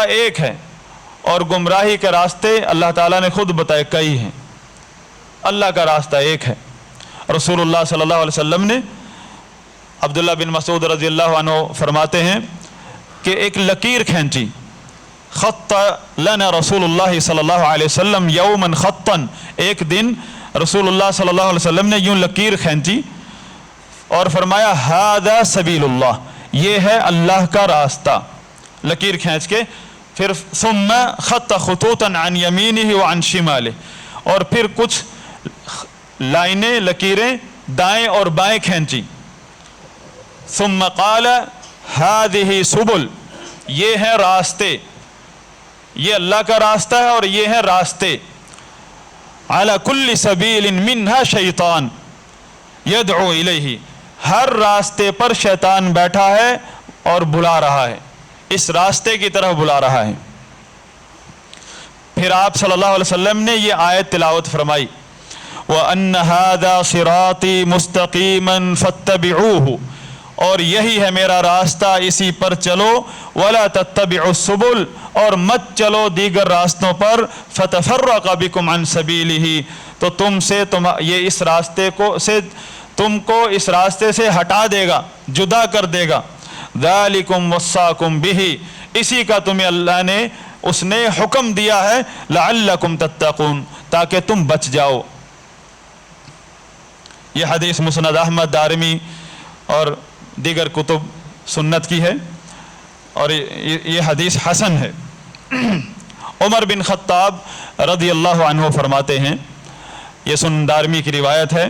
ایک ہے اور گمراہی کے راستے اللہ تعالیٰ نے خود بتائے کئی ہیں۔ اللہ کا راستہ ایک ہے۔ رسول اللہ صلی اللہ علیہ وسلم نے، عبداللہ بن مسعود رضی اللہ عنہ فرماتے ہیں کہ ایک لکیر کھینچی، خط لنا رسول اللہ صلی اللہ علیہ وسلم یوما خطا، ایک دن رسول اللہ صلی اللہ علیہ وسلم نے یوں لکیر کھینچی اور فرمایا ھذا سبیل اللہ، یہ ہے اللہ کا راستہ، لکیر کھینچ کے پھر ثم خط خطوطا عن یمینہ وعن شمالہ، اور پھر کچھ لائنیں لکیریں دائیں اور بائیں کھینچی، ثم قال ھذہ سبل، یہ ہے راستے، یہ اللہ کا راستہ ہے اور یہ ہے راستے، علی کل سبیل منہا شیطان یدعو الیہ، ہر راستے پر شیطان بیٹھا ہے اور بلا رہا ہے، اس راستے کی طرف بلا رہا ہے۔ پھر آپ صلی اللہ علیہ وسلم نے یہ آیت تلاوت فرمائی، وَأَنَّ هَذَا صِرَاطِي مُسْتَقِيمًا فَاتَّبِعُوهُ، اور یہی ہے میرا راستہ، اسی پر چلو، وَلَا تَتَّبِعُوا السُّبُلَ، اور مت چلو دیگر راستوں پر، فَتَفَرَّقَ بِكُمْ عَنْ سَبِيلِهِ، تو یہ اس راستے کو تم کو اس راستے سے ہٹا دے گا، جدا کر دے گا، ذَلِكُمْ وَصَّاكُمْ بِهِ، اسی کا تمہیں اللہ نے اس نے حکم دیا ہے، لَعَلَّكُمْ تَتَّقُونَ، تاکہ تم بچ جاؤ۔ یہ حدیث مسند احمد، دارمی اور دیگر کتب سنت کی ہے اور یہ حدیث حسن ہے۔ عمر بن خطاب رضی اللہ عنہ فرماتے ہیں، یہ سنن دارمی کی روایت ہے،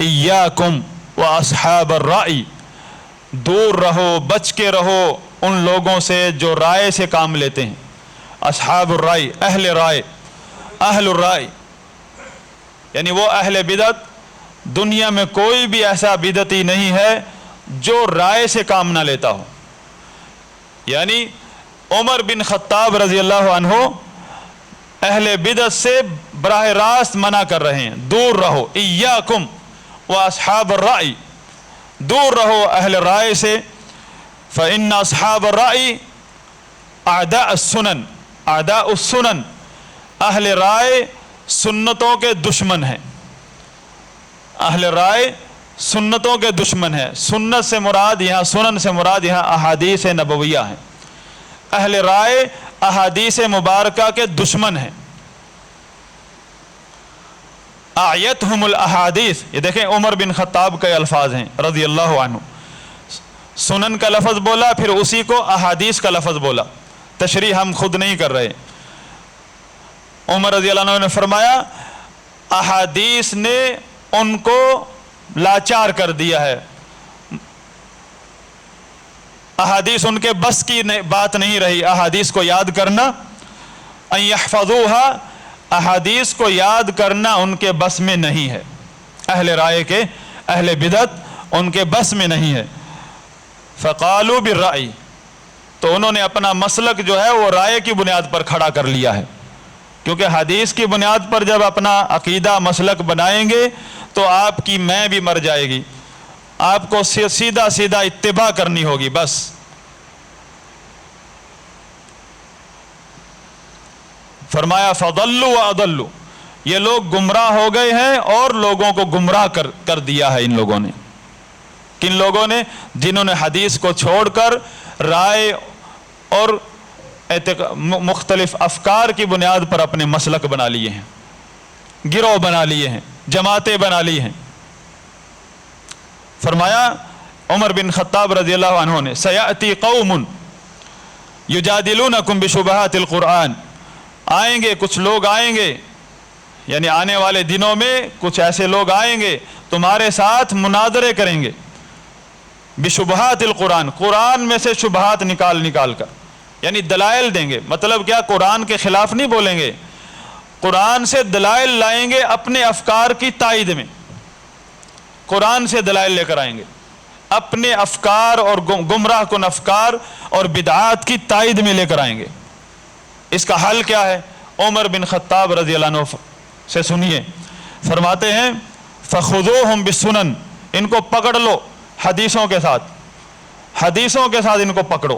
ایاکم واصحاب الرأی، دور رہو، بچ کے رہو ان لوگوں سے جو رائے سے کام لیتے ہیں۔ اصحاب الرأی، اہل رائے، اہل الرأی یعنی وہ اہل بدعت، دنیا میں کوئی بھی ایسا بدعتی نہیں ہے جو رائے سے کام نہ لیتا ہو۔ یعنی عمر بن خطاب رضی اللہ عنہ اہل بدعت سے براہ راست منع کر رہے ہیں، دور رہو، ایاکم واصحاب الرأی، دور رہو اہل رائے سے، فإن اصحاب الرأی اعداء السنن، اعداء السنن، اہل رائے سنتوں کے دشمن ہیں، اہل رائے سنتوں کے دشمن ہیں۔ سنت سے مراد یہاں، سنن سے مراد یہاں احادیث نبویہ ہیں، اہل رائے احادیث مبارکہ کے دشمن ہیں۔ اعیتہم الاحادیث، یہ دیکھیں عمر بن خطاب کے الفاظ ہیں رضی اللہ عنہ، سنن کا لفظ بولا پھر اسی کو احادیث کا لفظ بولا، تشریح ہم خود نہیں کر رہے۔ عمر رضی اللہ عنہ نے فرمایا احادیث نے ان کو لاچار کر دیا ہے، احادیث ان کے بس کی بات نہیں رہی، احادیث کو یاد کرنا، ان یحفظوها، احادیث کو یاد کرنا ان کے بس میں نہیں ہے، اہل رائے کے، اہل بدعت ان کے بس میں نہیں ہے۔ فقالوا بالرأی، تو انہوں نے اپنا مسلک جو ہے وہ رائے کی بنیاد پر کھڑا کر لیا ہے، کیونکہ حدیث کی بنیاد پر جب اپنا عقیدہ مسلک بنائیں گے تو آپ کی میں بھی مر جائے گی، آپ کو سیدھا سیدھا اتباع کرنی ہوگی بس۔ فرمایا فضلوا واضلوا، یہ لوگ گمراہ ہو گئے ہیں اور لوگوں کو گمراہ کر دیا ہے ان لوگوں نے۔ کن لوگوں نے؟ جنہوں نے حدیث کو چھوڑ کر رائے اور مختلف افکار کی بنیاد پر اپنے مسلک بنا لیے ہیں، گروہ بنا لیے ہیں، جماعتیں بنا لی ہیں۔ فرمایا عمر بن خطاب رضی اللہ عنہ نے، سیأتی قوم یجادلونکم بشبہات القرآن، آئیں گے کچھ لوگ، آئیں گے یعنی آنے والے دنوں میں کچھ ایسے لوگ آئیں گے تمہارے ساتھ مناظرے کریں گے، بشبہات القرآن، قرآن میں سے شبہات نکال کر، یعنی دلائل دیں گے۔ مطلب کیا؟ قرآن کے خلاف نہیں بولیں گے، قرآن سے دلائل لائیں گے اپنے افکار کی تائید میں، قرآن سے دلائل لے کر آئیں گے اپنے افکار اور گمراہ کن افکار اور بدعات کی تائید میں لے کر آئیں گے۔ اس کا حل کیا ہے؟ عمر بن خطاب رضی اللہ عنہ سے سنیے، فرماتے ہیں فخذوہم بالسنن، ان کو پکڑ لو حدیثوں کے ساتھ، حدیثوں کے ساتھ ان کو پکڑو،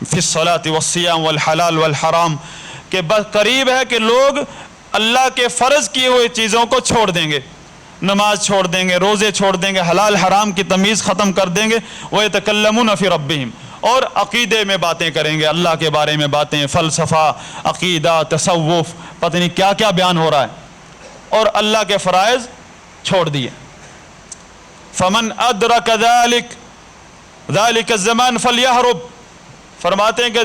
فی الصلاۃ والصیام والحلال والحرام، کہ بس قریب ہے کہ لوگ اللہ کے فرض کیے ہوئے چیزوں کو چھوڑ دیں گے، نماز چھوڑ دیں گے، روزے چھوڑ دیں گے، حلال حرام کی تمیز ختم کر دیں گے، وَيَتَكَلَّمُونَ فِي رَبِّهِمْ، اور عقیدے میں باتیں کریں گے، اللہ کے بارے میں باتیں، فلسفہ، عقیدہ، تصوف، پتہ نہیں کیا کیا بیان ہو رہا ہے، اور اللہ کے فرائض چھوڑ دیے۔ فَمَنْ أَدْرَكَ ذَلِكَ الزَّمَانَ فَلْيَهْرُبْ، فرماتے ہیں کہ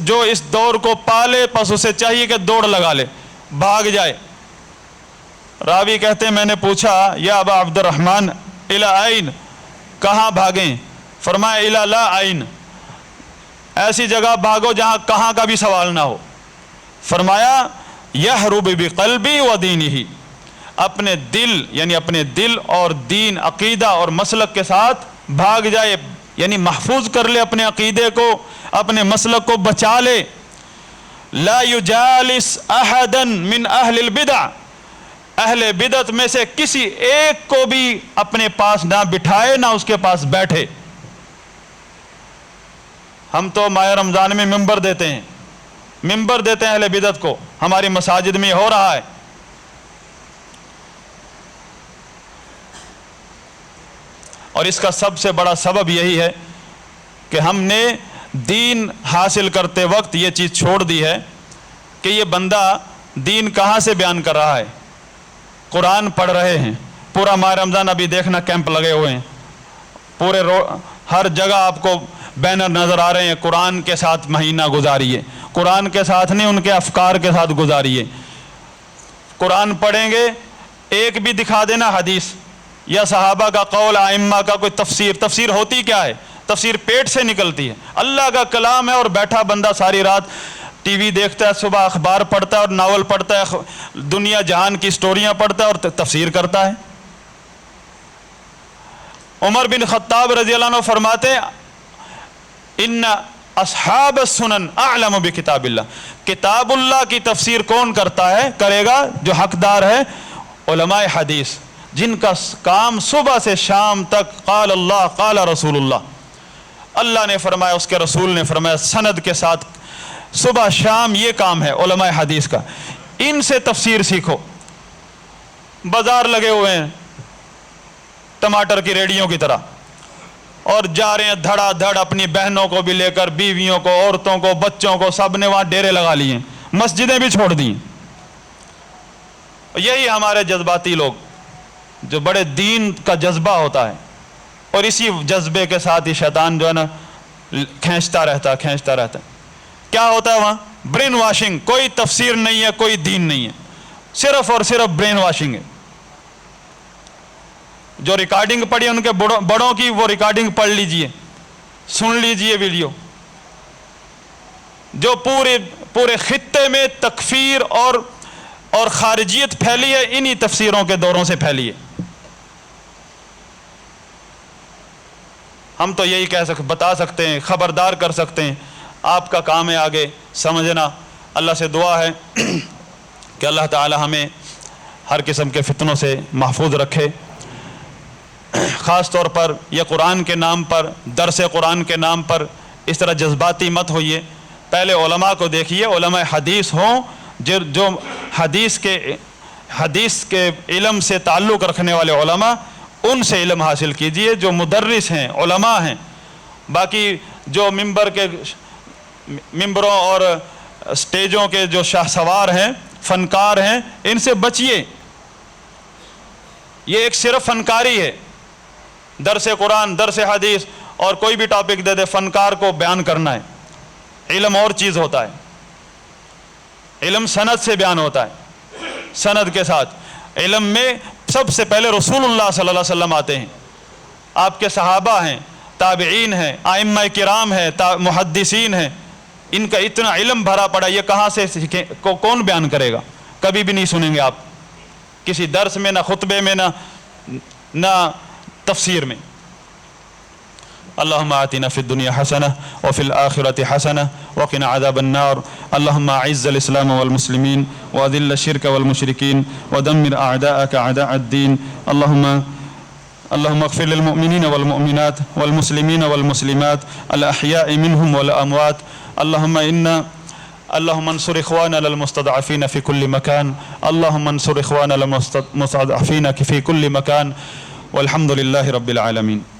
جو اس دور کو پالے پس اسے چاہیے کہ دوڑ لگا لے، بھاگ جائے۔ راوی کہتے ہیں میں نے پوچھا یا ابا عبد الرحمن الی عین، کہاں بھاگیں؟ فرمایا الی لا عین، ایسی جگہ بھاگو جہاں کہاں کا بھی سوال نہ ہو۔ فرمایا یہرب بقلبی و دینہ، اپنے دل یعنی اپنے دل اور دین، عقیدہ اور مسلک کے ساتھ بھاگ جائے، یعنی محفوظ کر لے اپنے عقیدے کو، اپنے مسلک کو بچا لے۔ لا یجالس احدا من اہل البدع، اہل بدعت میں سے کسی ایک کو بھی اپنے پاس نہ بٹھائے، نہ اس کے پاس بیٹھے۔ ہم تو ماہ رمضان میں ممبر دیتے ہیں اہل بدعت کو، ہماری مساجد میں ہو رہا ہے۔ اور اس کا سب سے بڑا سبب یہی ہے کہ ہم نے دین حاصل کرتے وقت یہ چیز چھوڑ دی ہے کہ یہ بندہ دین کہاں سے بیان کر رہا ہے۔ قرآن پڑھ رہے ہیں، پورا ماہ رمضان ابھی دیکھنا کیمپ لگے ہوئے ہیں، پورے ہر جگہ آپ کو بینر نظر آ رہے ہیں، قرآن کے ساتھ مہینہ گزاریے، قرآن کے ساتھ نہیں ان کے افکار کے ساتھ گزاریے۔ قرآن پڑھیں گے، ایک بھی دکھا دینا حدیث یا صحابہ کا قول، ائمہ کا کوئی تفسیر ہوتی کیا ہے؟ تفسیر پیٹ سے نکلتی ہے، اللہ کا کلام ہے، اور بیٹھا بندہ ساری رات ٹی وی دیکھتا ہے، صبح اخبار پڑھتا ہے اور ناول پڑھتا ہے، دنیا جہان کی سٹوریاں پڑھتا ہے اور تفسیر کرتا ہے۔ عمر بن خطاب رضی اللہ عنہ فرماتے ہیں ان اصحاب السنن اعلم بکتاب اللہ، کتاب اللہ کی تفسیر کون کرے گا؟ جو حقدار ہے علماء حدیث، جن کا کام صبح سے شام تک قال اللہ قال رسول اللہ نے فرمایا، اس کے رسول نے فرمایا، سند کے ساتھ صبح شام یہ کام ہے علماء حدیث کا۔ ان سے تفسیر سیکھو۔ بازار لگے ہوئے ہیں ٹماٹر کی ریڑیوں کی طرح، اور جا رہے ہیں دھڑا دھڑ، اپنی بہنوں کو بھی لے کر، بیویوں کو، عورتوں کو، بچوں کو، سب نے وہاں ڈیرے لگا لیے، مسجدیں بھی چھوڑ دی۔ یہی ہمارے جذباتی لوگ، جو بڑے دین کا جذبہ ہوتا ہے، اور اسی جذبے کے ساتھ ہی شیطان جو ہے نا کھینچتا رہتا ہے۔ کیا ہوتا ہے وہاں؟ برین واشنگ، کوئی تفسیر نہیں ہے، کوئی دین نہیں ہے، صرف اور صرف برین واشنگ ہے۔ جو ریکارڈنگ پڑھی ان کے بڑوں کی، وہ ریکارڈنگ پڑھ لیجئے، سن لیجئے ویڈیو۔ جو پورے خطے میں تکفیر اور خارجیت پھیلی ہے، انہی تفسیروں کے دوروں سے پھیلی ہے۔ ہم تو یہی بتا سکتے ہیں، خبردار کر سکتے ہیں، آپ کا کام ہے آگے سمجھنا۔ اللہ سے دعا ہے کہ اللہ تعالی ہمیں ہر قسم کے فتنوں سے محفوظ رکھے۔ خاص طور پر یہ قرآن کے نام پر، درس قرآن کے نام پر اس طرح جذباتی مت ہوئیے۔ پہلے علماء کو دیکھیے، علماء حدیث ہوں، جو حدیث کے علم سے تعلق رکھنے والے علماء، ان سے علم حاصل کیجئے، جو مدرس ہیں، علماء ہیں۔ باقی جو ممبروں اور سٹیجوں کے جو شاہ سوار ہیں، فنکار ہیں، ان سے بچیے۔ یہ ایک صرف فنکاری ہے، درس قرآن، درس حدیث، اور کوئی بھی ٹاپک دے دے، فنکار کو بیان کرنا ہے۔ علم اور چیز ہوتا ہے، علم سند سے بیان ہوتا ہے، سند کے ساتھ۔ علم میں سب سے پہلے رسول اللہ صلی اللہ علیہ وسلم آتے ہیں، آپ کے صحابہ ہیں، تابعین ہیں، ائمہ کرام ہیں، محدثین ہیں۔ ان کا اتنا علم بھرا پڑا، یہ کہاں سے سیکھیں؟ کون بیان کرے گا؟ کبھی بھی نہیں سنیں گے آپ، کسی درس میں، نہ خطبے میں، نہ تفسیر میں۔ اللہم آتنا فی الدنیا حسنہ وفی الآخرۃ حسنہ وقنا عذاب النار۔ اللہم اعز الاسلام والمسلمین واذل الشرک والمشرکین ودمر اعداءک اعداء الدین۔ اللہم اللهم اغفر للمؤمنين والمؤمنات والمسلمين والمسلمات الأحياء منهم والأموات. اللهم انصر إخواننا المستضعفين في كل مكان. اللهم انصر إخواننا المستضعفين في كل مكان. والحمد لله رب العالمين.